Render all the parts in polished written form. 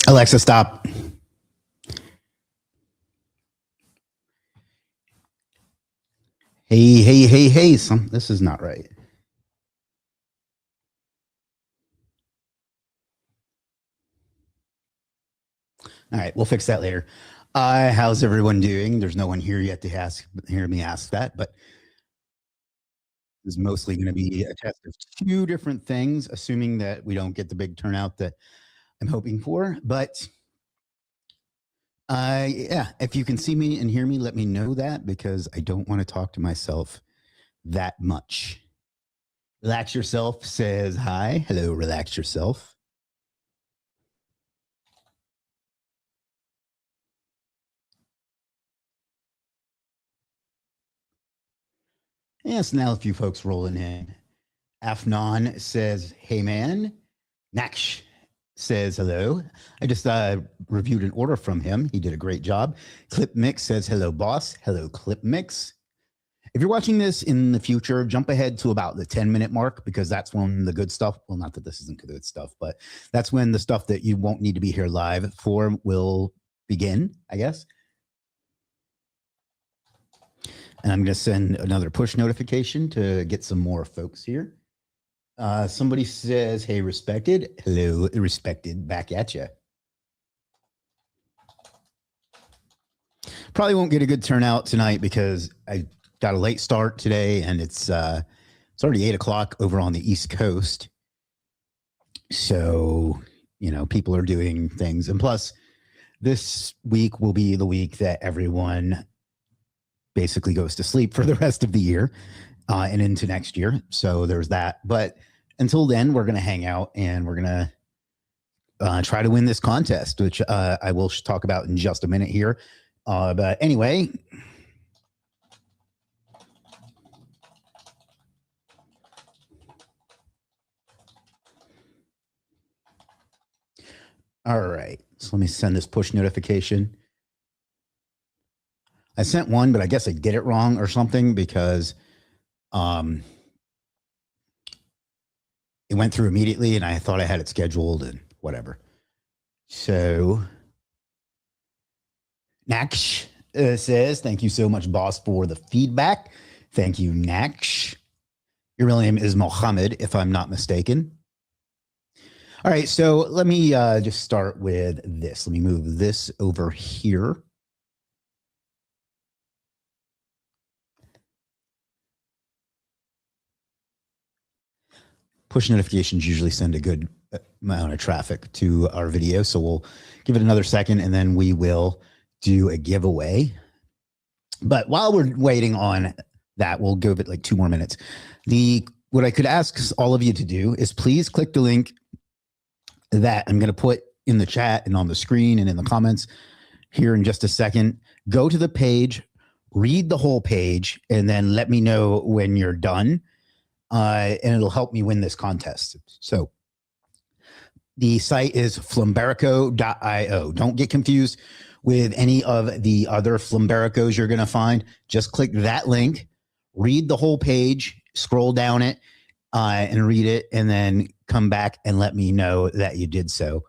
Alexa, stop. Hey. This is not right. All right, we'll fix that later. How's everyone doing? There's no one here yet to hear me ask that, but this is mostly going to be a test of two different things, assuming that we don't get the big turnout that I'm hoping for. But yeah, if you can see me and hear me, let me know that, because I don't want to talk to myself that much. Relax Yourself says hi. Hello, Relax Yourself. Yes, now a few folks rolling in. Afnan says, hey man. Naksh says hello. I just reviewed an order from him. He did a great job. Clip Mix says hello, boss. Hello, Clip Mix. If you're watching this in the future, jump ahead to about the 10-minute mark, because that's when the good stuff, well, not that this isn't good stuff, but that's when the stuff that you won't need to be here live for will begin, I guess. And I'm going to send another push notification to get some more folks here. Somebody says, hey, Respected. Hello, Respected. Back at you. Probably won't get a good turnout tonight because I got a late start today, and it's already 8 o'clock over on the East Coast. So, you know, people are doing things. And plus, this week will be the week that everyone basically goes to sleep for the rest of the year and into next year. So there's that. But until then, we're going to hang out, and we're going to try to win this contest, which I will talk about in just a minute here. But anyway, all right. So let me send this push notification. I sent one, but I guess I did it wrong or something, because it went through immediately, and I thought I had it scheduled and whatever. So Naksh says, thank you so much, boss, for the feedback. Thank you, Naksh. Your real name is Mohammed, if I'm not mistaken. All right, so let me just start with this. Let me move this over here. Push notifications usually send a good amount of traffic to our video, so we'll give it another second, and then we will do a giveaway. But while we're waiting on that, we'll give it like 2 more minutes. What I could ask all of you to do is please click the link that I'm going to put in the chat and on the screen and in the comments here in just a second. Go to the page, read the whole page, and then let me know when you're done. And it'll help me win this contest. So the site is Flumberico.io. Don't get confused with any of the other Flumbericos you're going to find. Just click that link, read the whole page, scroll down it, and read it, and then come back and let me know that you did so.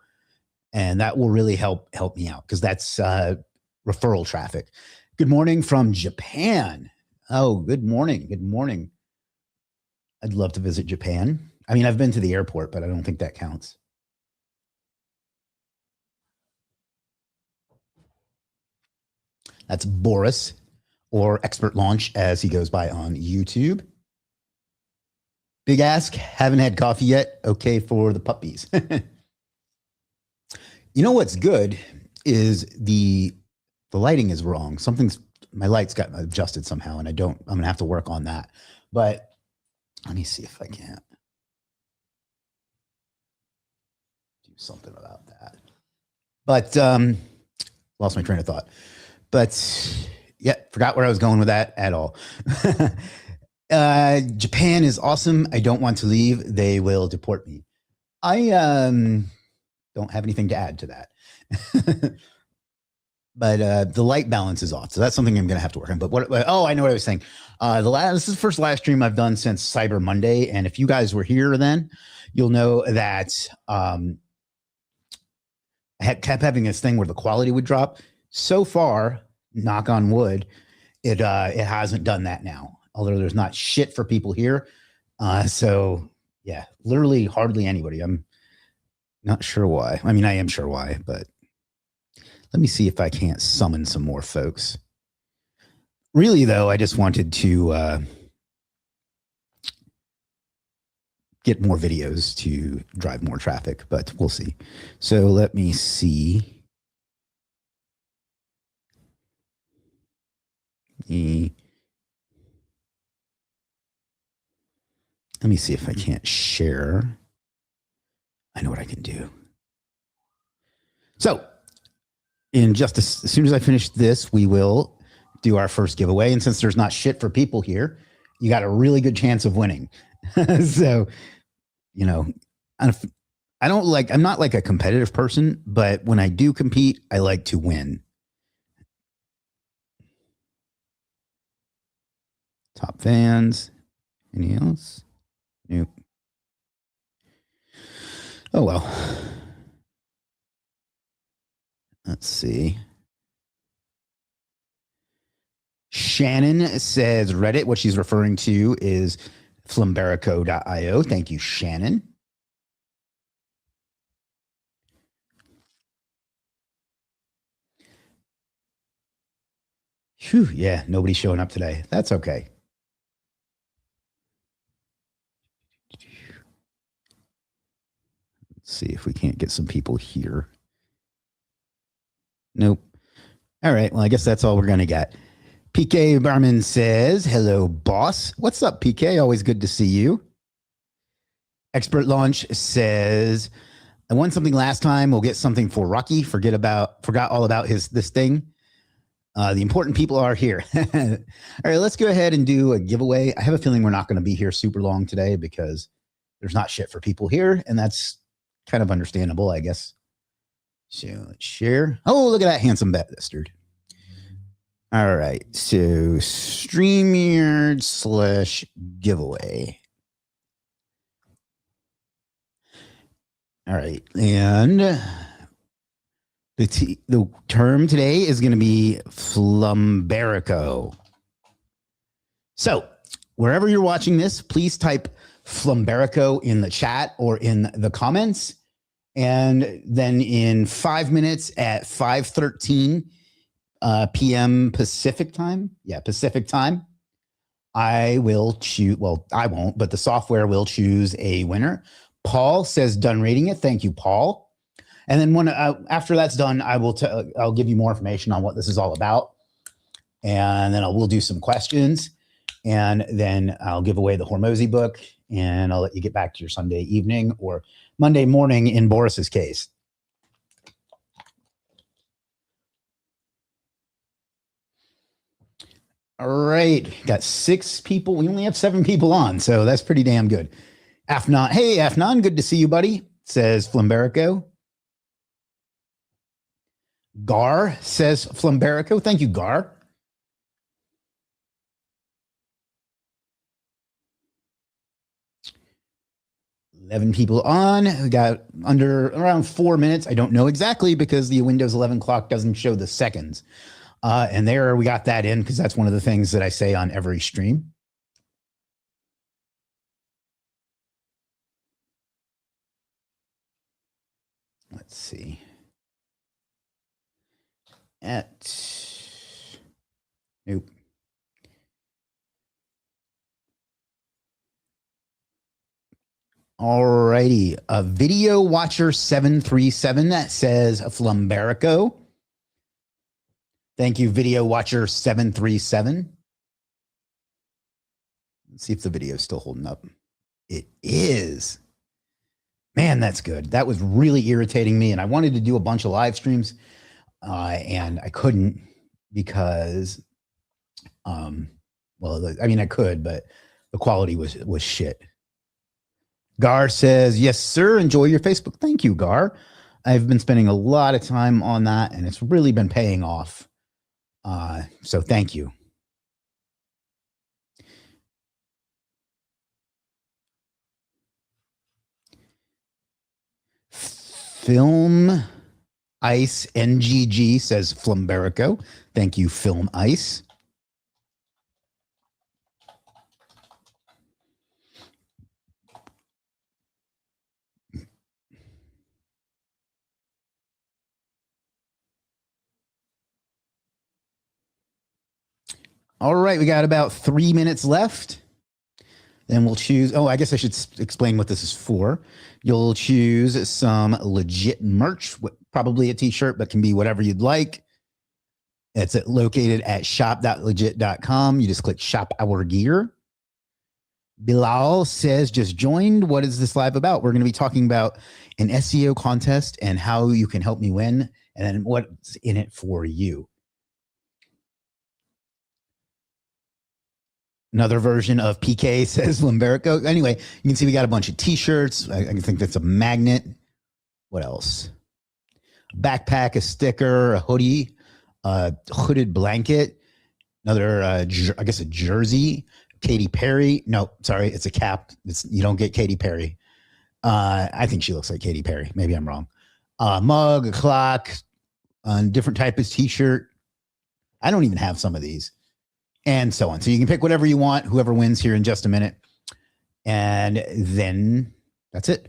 And that will really help me out, because that's referral traffic. Good morning from Japan. Oh, good morning. Good morning. I'd love to visit Japan. I mean, I've been to the airport, but I don't think that counts. That's Boris, or Expert Launch, as he goes by on YouTube. Big ask, haven't had coffee yet. Okay for the puppies. You know what's good is the lighting is wrong. My lights got adjusted somehow, and I'm going to have to work on that. But let me see if I can't do something about that. But lost my train of thought. But yeah, forgot where I was going with that at all. Japan is awesome. I don't want to leave. They will deport me. I don't have anything to add to that. But the light balance is off, so that's something I'm going to have to work on. But I know what I was saying. This is the first live stream I've done since Cyber Monday, and if you guys were here then, you'll know that I kept having this thing where the quality would drop. So far, knock on wood, it hasn't done that now. Although there's not shit for people here. So yeah, literally hardly anybody. I'm not sure why. I mean, I am sure why, but let me see if I can't summon some more folks. Really, though, I just wanted to get more videos to drive more traffic, but we'll see. So let me see. Let me see if I can't share. I know what I can do. So in just as soon as I finish this, we will do our first giveaway. And since there's not shit for people here, you got a really good chance of winning. So, you know, I'm not like a competitive person, but when I do compete, I like to win. Top fans. Anything else? Nope. Oh, well. Let's see. Shannon says Reddit. What she's referring to is Flumberico.io. Thank you, Shannon. Whew, yeah, nobody's showing up today. That's okay. Let's see if we can't get some people here. Nope. All right. Well, I guess that's all we're going to get. PK Barman says, hello, boss. What's up, PK? Always good to see you. Expert Launch says, I won something last time. We'll get something for Rocky. Forgot all about this thing. The important people are here. All right, let's go ahead and do a giveaway. I have a feeling we're not going to be here super long today because there's not shit for people here, and that's kind of understandable, I guess. So let's share. Oh, look at that handsome bastard. All right, so StreamYard /giveaway. All right, and the term today is going to be Flumberico. So wherever you're watching this, please type Flumberico in the chat or in the comments. And then in 5 minutes at 5:13 p.m. Pacific time. Yeah, Pacific time. I will choose. Well, I won't, but the software will choose a winner. Paul says done reading it. Thank you, Paul. And then when after that's done, I'll give you more information on what this is all about, and then we'll do some questions, and then I'll give away the Hormozy book, and I'll let you get back to your Sunday evening or Monday morning in Boris's case. All right, got 6 people. We only have 7 people on, so that's pretty damn good. Afnan, hey Afnan, good to see you, buddy. Says Flumberico. Gar says Flumberico. Thank you, Gar. $11 people on. We got around 4 minutes. I don't know exactly because the Windows 11 clock doesn't show the seconds. And there we got that in because that's one of the things that I say on every stream. Let's see. Nope. All righty. A video watcher 737 that says Flumberico. Thank you, video watcher 737. Let's see if the video is still holding up. It is. Man, that's good. That was really irritating me. And I wanted to do a bunch of live streams and I couldn't because, well, I mean, I could, but the quality was shit. Gar says, yes, sir. Enjoy your Facebook. Thank you, Gar. I've been spending a lot of time on that and it's really been paying off. So thank you. Film Ice NGG says Flumberico. Thank you, Film Ice. All right, we got about 3 minutes left. Then we'll choose. Oh, I guess I should explain what this is for. You'll choose some Legiit merch, probably a t-shirt, but can be whatever you'd like. It's located at shop.legiit.com. You just click shop our gear. Bilal says, just joined. What is this live about? We're going to be talking about an SEO contest and how you can help me win and then what's in it for you. Another version of PK says Flumberico. Anyway, you can see we got a bunch of t-shirts. I think that's a magnet. What else? A backpack, a sticker, a hoodie, a hooded blanket, another, I guess a jersey, Katy Perry. No, sorry, it's a cap. You don't get Katy Perry. I think she looks like Katy Perry. Maybe I'm wrong. Mug, a clock, a different type of t-shirt. I don't even have some of these. And so on. So you can pick whatever you want, whoever wins here in just a minute. And then that's it.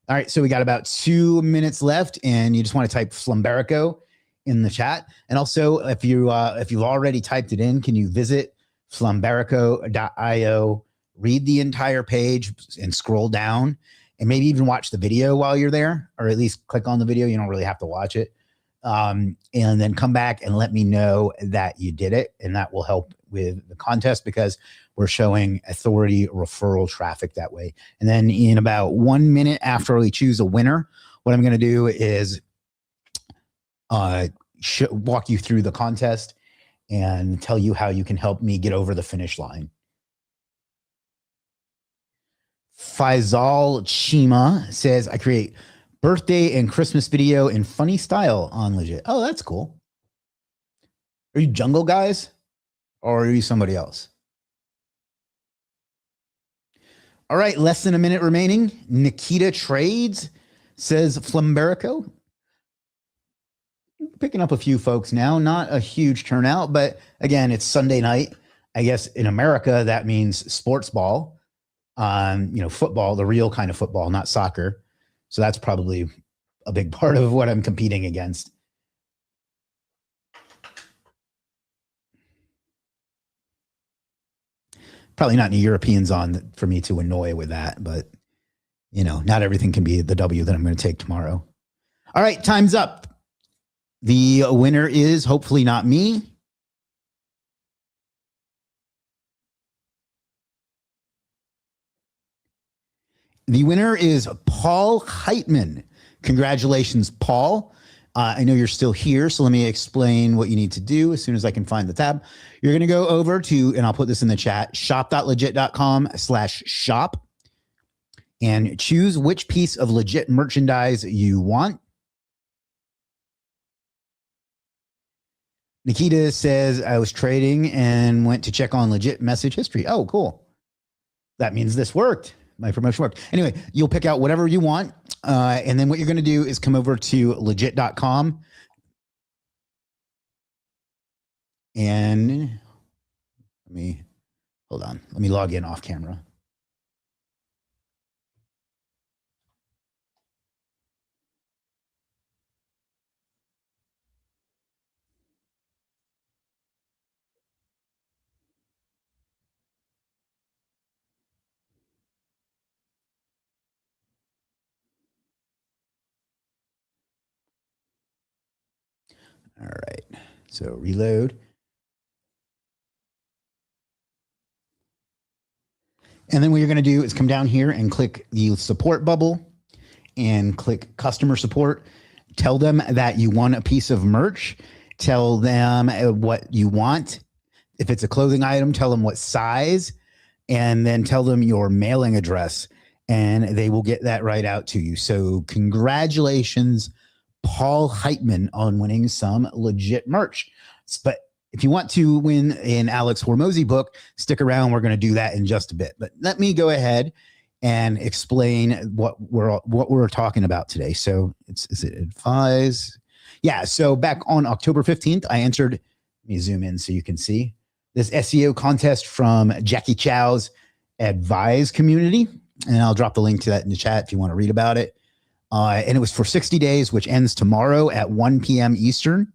All right. So we got about 2 minutes left and you just want to type Flumberico in the chat. And also if you've already typed it in, can you visit flumberico.io, read the entire page and scroll down and maybe even watch the video while you're there, or at least click on the video. You don't really have to watch it. And then come back and let me know that you did it. And that will help with the contest because we're showing authority referral traffic that way. And then in about 1 minute after we choose a winner, what I'm going to do is walk you through the contest and tell you how you can help me get over the finish line. Faisal Chima says, I create birthday and Christmas video in funny style on Legiit. Oh, that's cool. Are you Jungle Guys or are you somebody else? All right, less than a minute remaining. Nikita Trades says Flumberico. Picking up a few folks now, not a huge turnout, but again, it's Sunday night. I guess in America, that means sports ball, football, the real kind of football, not soccer. So that's probably a big part of what I'm competing against. Probably not any Europeans on for me to annoy with that, but not everything can be the W that I'm going to take tomorrow. All right, time's up. The winner is hopefully not me. The winner is Paul Heitman. Congratulations, Paul. I know you're still here, so let me explain what you need to do as soon as I can find the tab. You're going to go over to, and I'll put this in the chat, shop.legiit.com/shop, and choose which piece of Legiit merchandise you want. Nikita says, I was trading and went to check on Legiit message history. Oh, cool. That means this worked. My promotion worked. Anyway, you'll pick out whatever you want. And then what you're going to do is come over to legiit.com. And hold on. Let me log in off camera. All right. So reload. And then what you're going to do is come down here and click the support bubble and click customer support. Tell them that you want a piece of merch. Tell them what you want. If it's a clothing item, tell them what size, and then tell them your mailing address, and they will get that right out to you. So congratulations, Paul Heitman, on winning some Legiit merch. But if you want to win an Alex Hormozi book, stick around. We're going to do that in just a bit. But let me go ahead and explain what we're talking about today. So is it advise? Yeah. So back on October 15th, I entered, let me zoom in so you can see this SEO contest from Jackie Chow's Advise community. And I'll drop the link to that in the chat if you want to read about it. And it was for 60 days, which ends tomorrow at 1 p.m. Eastern,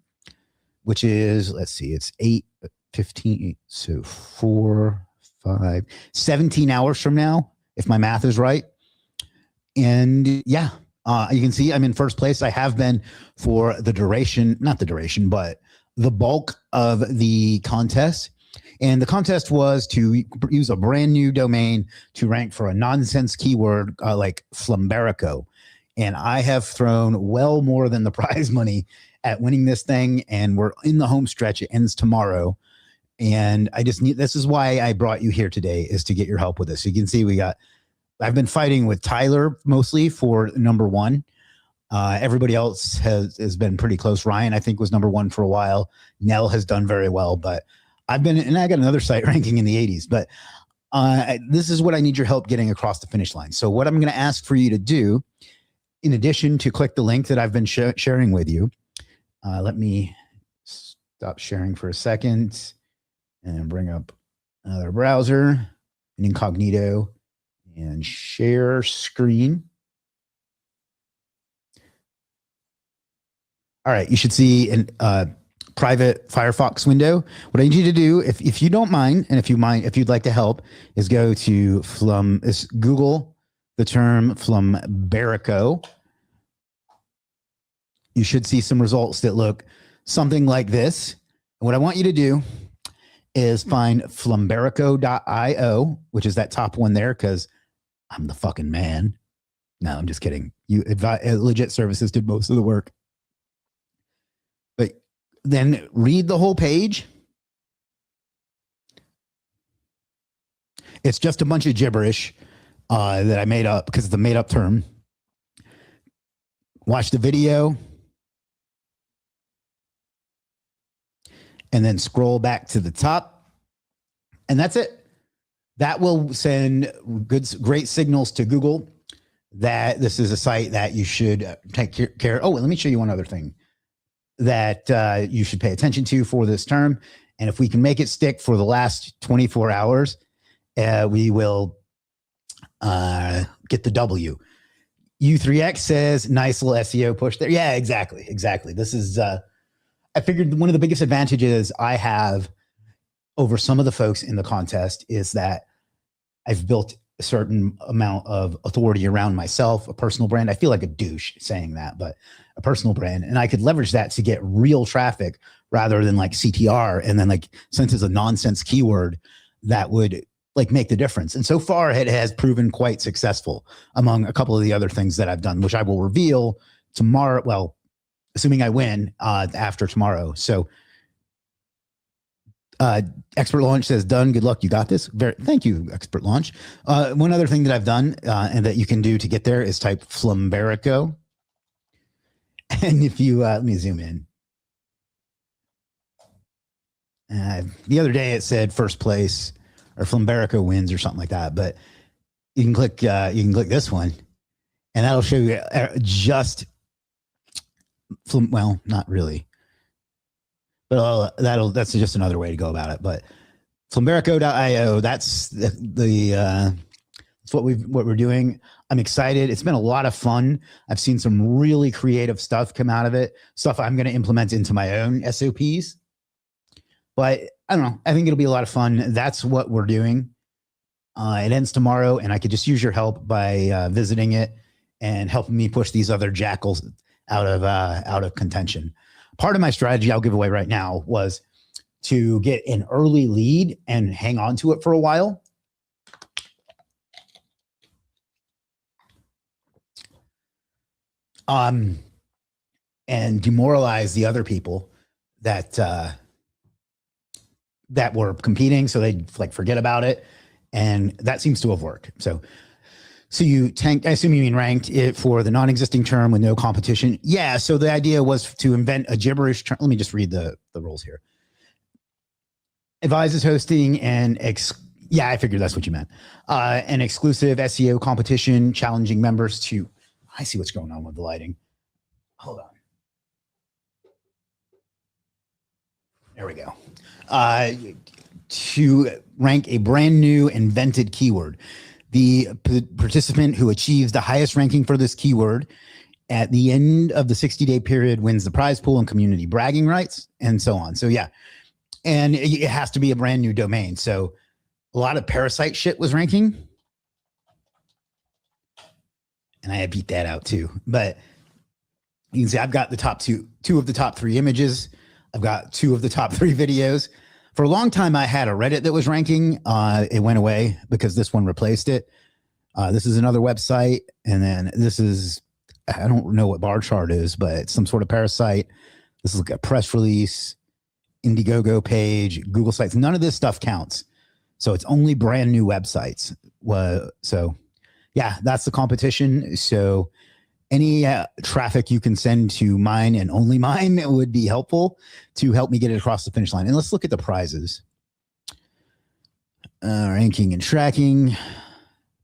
which is, let's see, it's 8:15. So 4, 5, 17 hours from now, if my math is right. And yeah, you can see I'm in first place. I have been for the duration, not the duration, but the bulk of the contest. And the contest was to use a brand new domain to rank for a nonsense keyword like Flumberico. And I have thrown well more than the prize money at winning this thing. And we're in the home stretch. It ends tomorrow. And I just need, this is why I brought you here today, is to get your help with this. So you can see I've been fighting with Tyler mostly for number one. Everybody else has been pretty close. Ryan, I think, was number one for a while. Nell has done very well, but I got another site ranking in the 80s, but this is what I need your help getting across the finish line. So what I'm going to ask for you to do, in addition to click the link that I've been sharing with you, let me stop sharing for a second and bring up another browser, an incognito, and share screen. All right, you should see a private Firefox window. What I need you to do, if you don't mind, and if you'd like to help, is go to Google the term Flumberico. You should see some results that look something like this. And what I want you to do is find Flumberico.io, which is that top one there, because I'm the fucking man. No, I'm just kidding. Legit Services did most of the work. But then read the whole page. It's just a bunch of gibberish that I made up because it's a made up term. Watch the video. And then scroll back to the top. And that's it. That will send great signals to Google that this is a site that you should take care. Oh, let me show you one other thing that you should pay attention to for this term. And if we can make it stick for the last 24 hours, we will get the W. U3X says, nice little SEO push there. Yeah, exactly. This is, I figured one of the biggest advantages I have over some of the folks in the contest is that I've built a certain amount of authority around myself, a personal brand. I feel like a douche saying that, but a personal brand. And I could leverage that to get real traffic rather than like CTR. And then like, since it's a nonsense keyword, that would like make the difference. And so far it has proven quite successful among a couple of the other things that I've done, which I will reveal tomorrow. Well, assuming I win after tomorrow. So Expert Launch says, done. Good luck. You got this. Thank you, Expert Launch. One other thing that I've done and that you can do to get there is type Flumberico. And if you, let me zoom in. The other day it said first place or Flumberico wins or something like that. But you can click this one and that'll show you just, well, not really. But that's just another way to go about it. But Flumberico.io, that's that's what we're doing. I'm excited. It's been a lot of fun. I've seen some really creative stuff come out of it. Stuff I'm going to implement into my own SOPs. But I don't know. I think it'll be a lot of fun. That's what we're doing. It ends tomorrow, and I could just use your help by visiting it and helping me push these other jackals out of contention. Part of my strategy I'll give away right now was to get an early lead and hang on to it for a while. And demoralize the other people that were competing, so they like forget about it, and that seems to have worked. So you tanked, I assume you mean ranked it for the non-existing term with no competition. Yeah. So the idea was to invent a gibberish term. Let me just read the rules here. Advise is hosting yeah, I figured that's what you meant. An exclusive SEO competition challenging members to, I see what's going on with the lighting. Hold on. There we go. To rank a brand new invented keyword. The participant who achieves the highest ranking for this keyword at the end of the 60-day period wins the prize pool and community bragging rights and so on. So yeah, and it has to be a brand new domain. So a lot of parasite shit was ranking, and I beat that out too. But you can see I've got the top two of the top 3 images. I've got 2 of the top 3 videos. For a long time, I had a Reddit that was ranking. It went away because this one replaced it. This is another website. And then this is, I don't know what bar chart is, but it's some sort of parasite. This is like a press release, Indiegogo page, Google Sites. None of this stuff counts. So it's only brand new websites. So yeah, that's the competition. So any traffic you can send to mine and only mine would be helpful to help me get it across the finish line. And let's look at the prizes. Ranking and tracking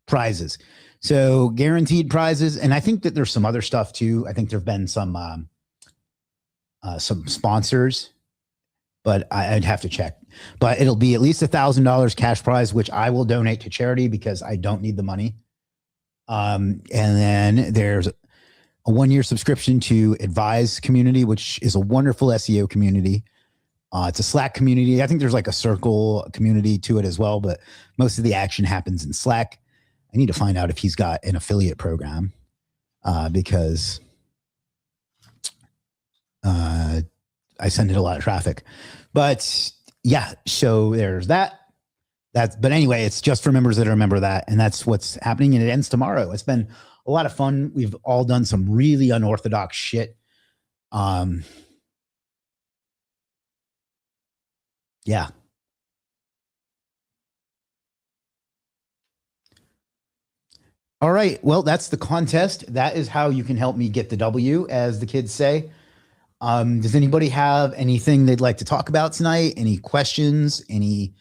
prizes. So guaranteed prizes. And I think that there's some other stuff too. I think there've been some sponsors, but I'd have to check. But it'll be at least $1,000 cash prize, which I will donate to charity because I don't need the money. And then there's a 1-year subscription to Advise community, which is a wonderful SEO community. It's a Slack community. I think there's like a Circle community to it as well, but most of the action happens in Slack. I need to find out if he's got an affiliate program because I send it a lot of traffic. But yeah, so there's that. But anyway, it's just for members that are a member of that. And that's what's happening. And it ends tomorrow. It's been a lot of fun. We've all done some really unorthodox shit. Yeah. All right. Well, that's the contest. That is how you can help me get the W, as the kids say. Does anybody have anything they'd like to talk about tonight? Any questions? Any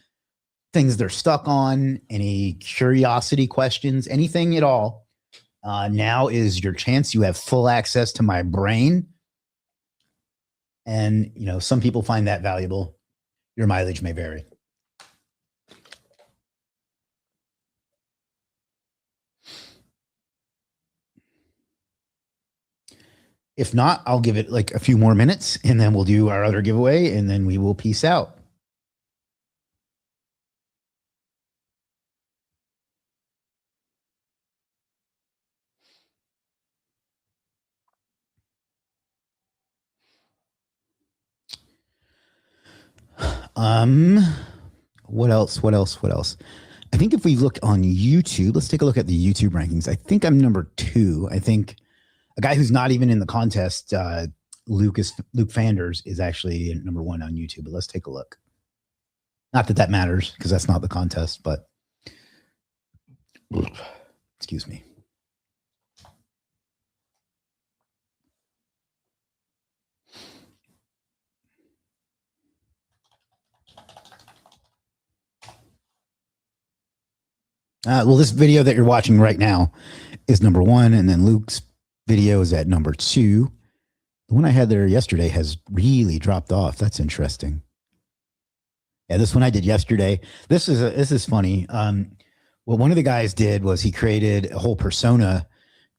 things they're stuck on? Any curiosity questions? Anything at all? Now is your chance. You have full access to my brain. And, you know, some people find that valuable. Your mileage may vary. If not, I'll give it like a few more minutes and then we'll do our other giveaway and then we will peace out. What else? I think if we look on YouTube, let's take a look at the YouTube rankings. I think I'm number 2. I think a guy who's not even in the contest, Luke Fanders, is actually number 1 on YouTube, but let's take a look. Not that that matters because that's not the contest, but excuse me. Well, this video that you're watching right now is number 1, and then Luke's video is at number 2. The one I had there yesterday has really dropped off. That's interesting. Yeah, this one I did yesterday. This is funny. What one of the guys did was he created a whole persona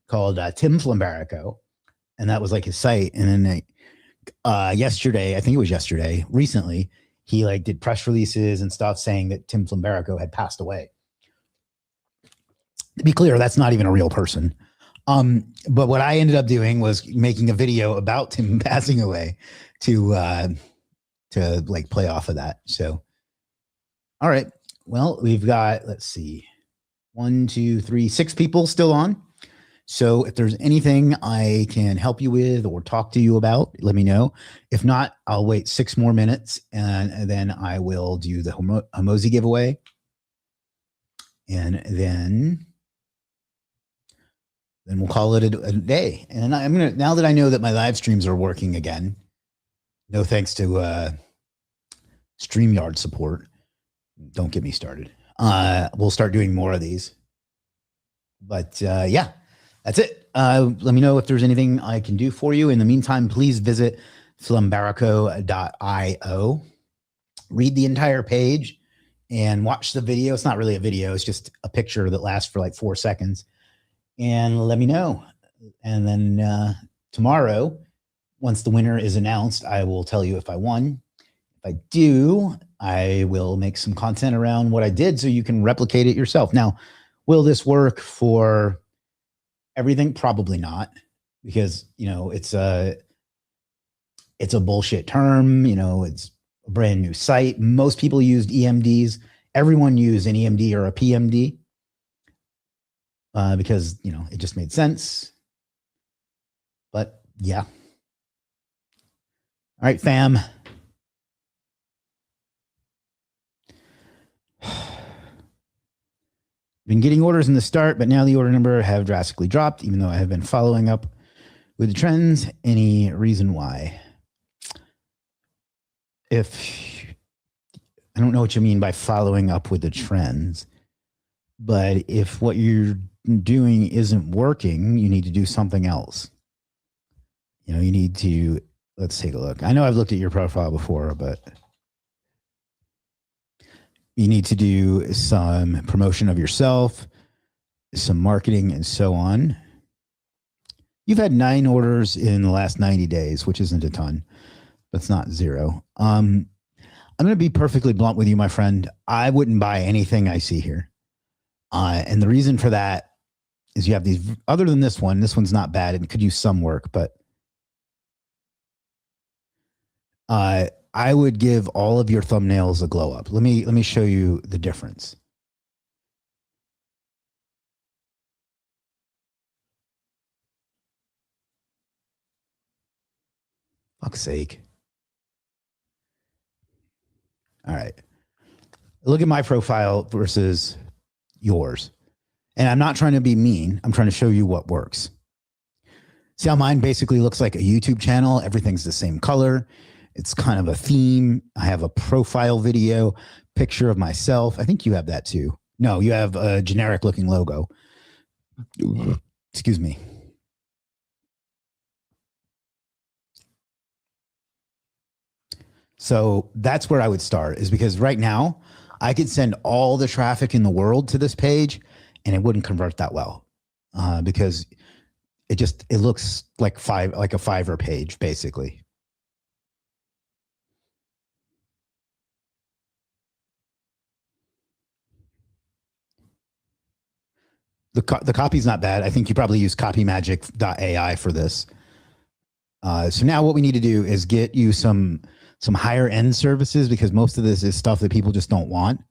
called Tim Flumberico, and that was like his site. And then yesterday, I think it was yesterday, recently, he like did press releases and stuff saying that Tim Flumberico had passed away. To be clear, that's not even a real person. But what I ended up doing was making a video about Tim passing away to like play off of that. So, all right. Well, we've got, let's see, 1, 2, 3, 6 people still on. So if there's anything I can help you with or talk to you about, let me know. If not, I'll wait 6 more minutes and then I will do the Homozy giveaway. And then we'll call it a day. And I'm going to, now that I know that my live streams are working again, no thanks to StreamYard support. Don't get me started. We'll start doing more of these. But yeah, that's it. Let me know if there's anything I can do for you. In the meantime, please visit flumberico.io. read the entire page and watch the video. It's not really a video. It's just a picture that lasts for like 4 seconds, and let me know. And then tomorrow, once the winner is announced, I will tell you if I won. If I do, I will make some content around what I did so you can replicate it yourself. Now, will this work for everything? Probably not, because, it's a bullshit term. It's a brand new site. Most people used EMDs. Everyone used an EMD or a PMD because, it just made sense. But yeah. All right, fam. Been getting orders in the start, but now the order number have drastically dropped, even though I have been following up with the trends. Any reason why? If I don't know what you mean by following up with the trends, but if what you're doing isn't working, you need to do something else. You need to, let's take a look. I know I've looked at your profile before, but you need to do some promotion of yourself, some marketing, and so on. You've had 9 orders in the last 90 days, which isn't a ton, but it's not 0. I'm going to be perfectly blunt with you, my friend. I wouldn't buy anything I see here. And the reason for that is you have these, other than this one's not bad and could use some work, but I would give all of your thumbnails a glow up. Let me show you the difference. Fuck's sake. All right. Look at my profile versus yours. And I'm not trying to be mean. I'm trying to show you what works. See how mine basically looks like a YouTube channel? Everything's the same color. It's kind of a theme. I have a profile video, picture of myself. I think you have that too. No, you have a generic looking logo. Excuse me. So that's where I would start, is because right now I could send all the traffic in the world to this page and it wouldn't convert that well because it looks like a Fiverr page, basically. The copy's not bad. I think you probably use copymagic.ai for this. So now what we need to do is get you some higher end services, because most of this is stuff that people just don't want,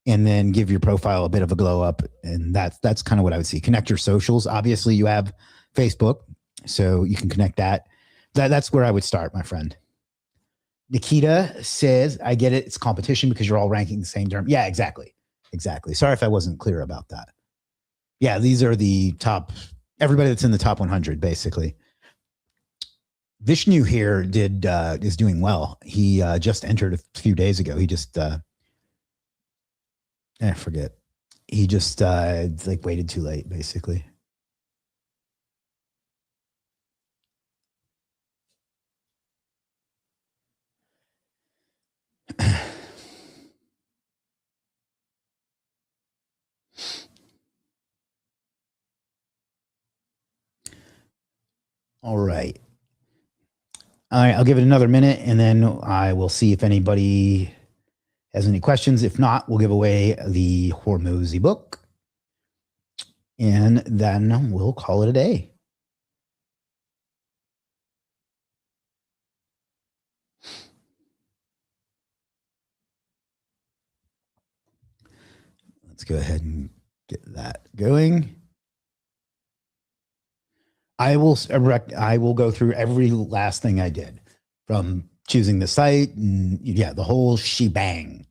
and then give your profile a bit of a glow up. And that's kind of what I would see. Connect your socials. Obviously you have Facebook, so you can connect that. That's where I would start, my friend. Nikita says, I get it. It's competition because you're all ranking the same term. Yeah, exactly. Sorry if I wasn't clear about that. Yeah, these are the top, everybody that's in the top 100, basically. Vishnu here is doing well. He just entered a few days ago. He just, I forget. He just waited too late, basically. All right. I'll give it another minute, and then I will see if anybody has any questions. If not, we'll give away the Hormozy book, and then we'll call it a day. Let's go ahead and get that going. I will go through every last thing I did, from choosing the site and the whole shebang.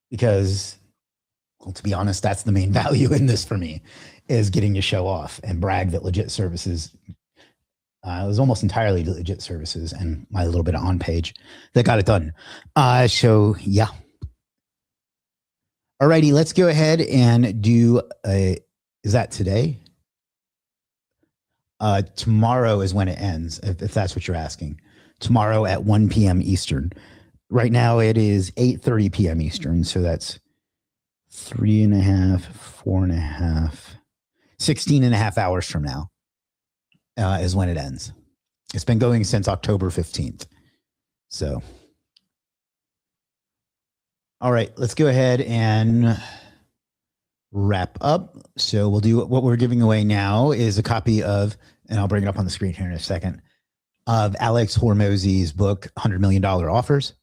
Because, well, to be honest, that's the main value in this for me, is getting to show off and brag that Legiit services, it was almost entirely Legiit services and my little bit of on page that got it done. So yeah. Alrighty, let's go ahead and do is that today? Tomorrow is when it ends, if that's what you're asking. tomorrow at 1 p.m. Eastern. Right now it is 8:30 p.m. Eastern. So that's 3.5, 4.5, 16.5 hours from now is when it ends. It's been going since October 15th. So, all right, let's go ahead and wrap up. So we'll do what we're giving away now is a copy of, and I'll bring it up on the screen here in a second, of Alex Hormozy's book, $100 Million Offers.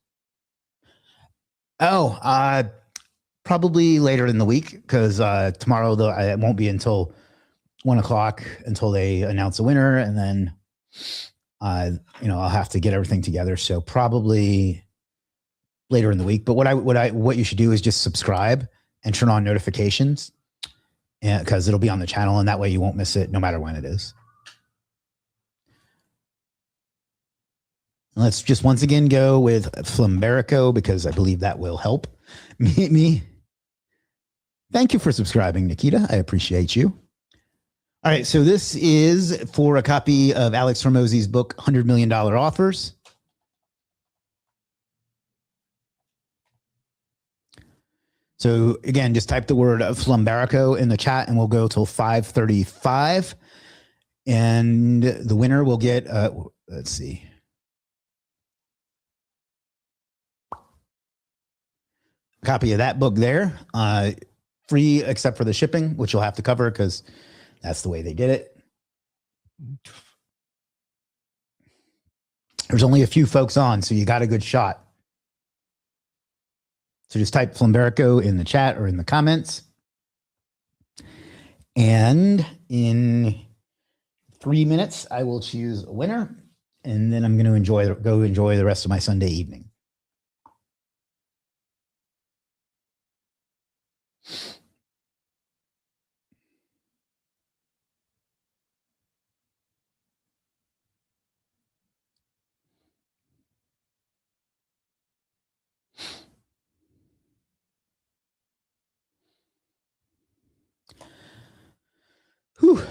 Probably later in the week, because tomorrow it won't be until 1 o'clock until they announce the winner, and then I'll have to get everything together. So probably later in the week. But what you should do is just subscribe and turn on notifications, and because it'll be on the channel, and that way you won't miss it no matter when it is. Let's just once again go with Flumberico, because I believe that will help me. Thank you for subscribing, Nikita. I appreciate you. All right, so this is for a copy of Alex Hormozy's book, $100 Million Offers. So again, just type the word Flumberico in the chat, and we'll go till 5:35. And the winner will get, let's see, a copy of that book there, free except for the shipping, which you'll have to cover because that's the way they did it. There's only a few folks on, so you got a good shot. So just type Flumberico in the chat or in the comments. And in 3 minutes, I will choose a winner, and then I'm going to go enjoy the rest of my Sunday evening. Whew.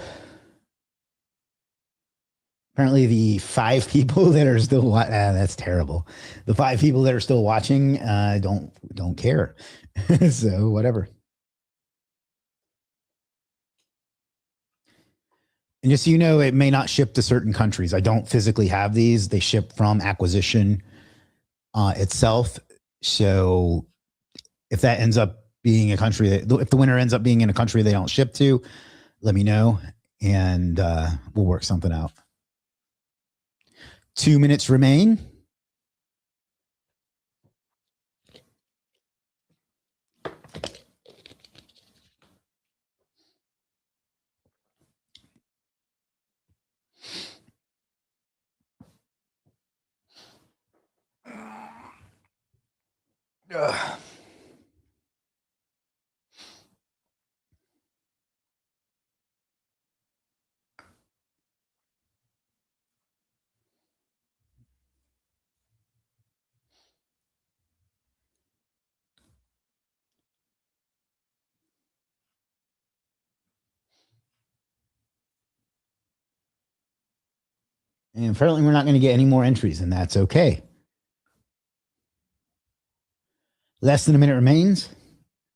Apparently the 5 people that are still that's terrible. The 5 people that are still watching don't care. So whatever. And just so you know, it may not ship to certain countries. I don't physically have these. They ship from acquisition itself. So if that ends up being a country if the winner ends up being in a country they don't ship to, let me know, and we'll work something out. 2 minutes remain. And apparently we're not going to get any more entries, and that's okay. Less than a minute remains.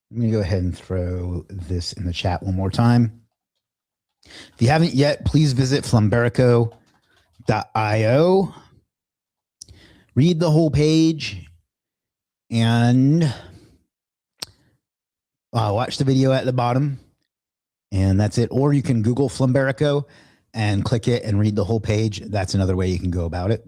I'm going to go ahead and throw this in the chat one more time. If you haven't yet, please visit Flumberico.io. Read the whole page and watch the video at the bottom. And that's it. Or you can Google Flumberico and click it and read the whole page. That's another way you can go about it.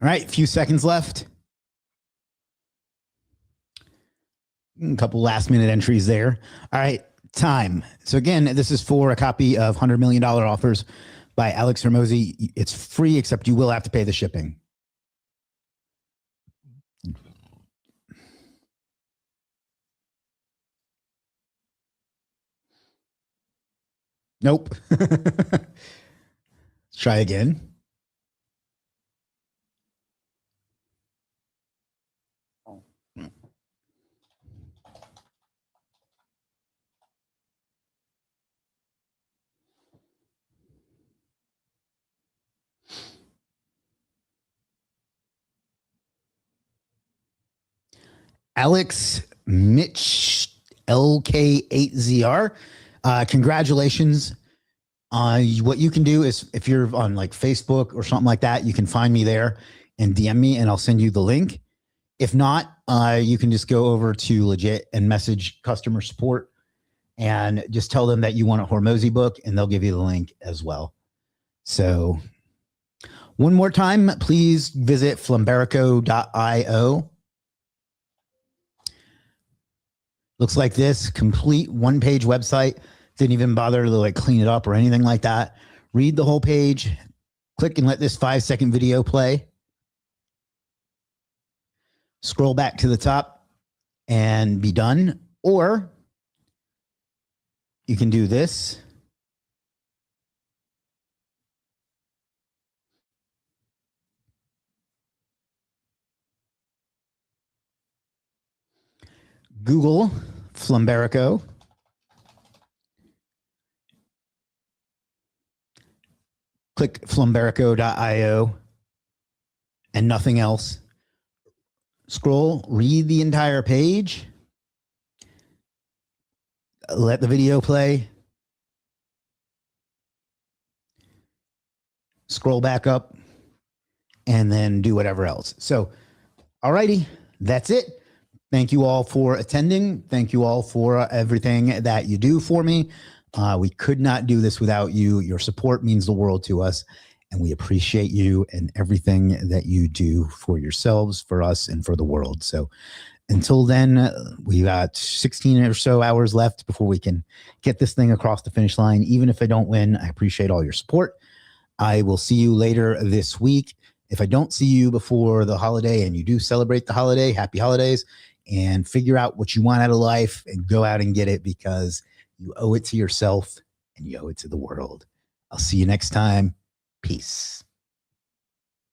All right, a few seconds left. A couple last minute entries there. All right, time. So again, this is for a copy of $100 million Offers by Alex Hormozi. It's free, except you will have to pay the shipping. Nope. Let's try again. Alex Mitch LK8ZR. Congratulations. What you can do is if you're on like Facebook or something like that, you can find me there and DM me and I'll send you the link. If not, you can just go over to Legiit and message customer support and just tell them that you want a Hormozi book and they'll give you the link as well. So one more time, please visit Flumberico.io. Looks like this, complete one-page website. Didn't even bother to like clean it up or anything like that. Read the whole page, click and let this 5-second video play. Scroll back to the top and be done. Or you can do this. Google Flumberico. Click Flumberico.io and nothing else. Scroll, read the entire page. Let the video play. Scroll back up and then do whatever else. So, alrighty, that's it. Thank you all for attending. Thank you all for everything that you do for me. We could not do this without you. Your support means the world to us, and we appreciate you and everything that you do for yourselves, for us, and for the world. So until then, we got 16 or so hours left before we can get this thing across the finish line. Even if I don't win, I appreciate all your support. I will see you later this week. If I don't see you before the holiday and you do celebrate the holiday, happy holidays, and figure out what you want out of life and go out and get it because you owe it to yourself and you owe it to the world. I'll see you next time. Peace.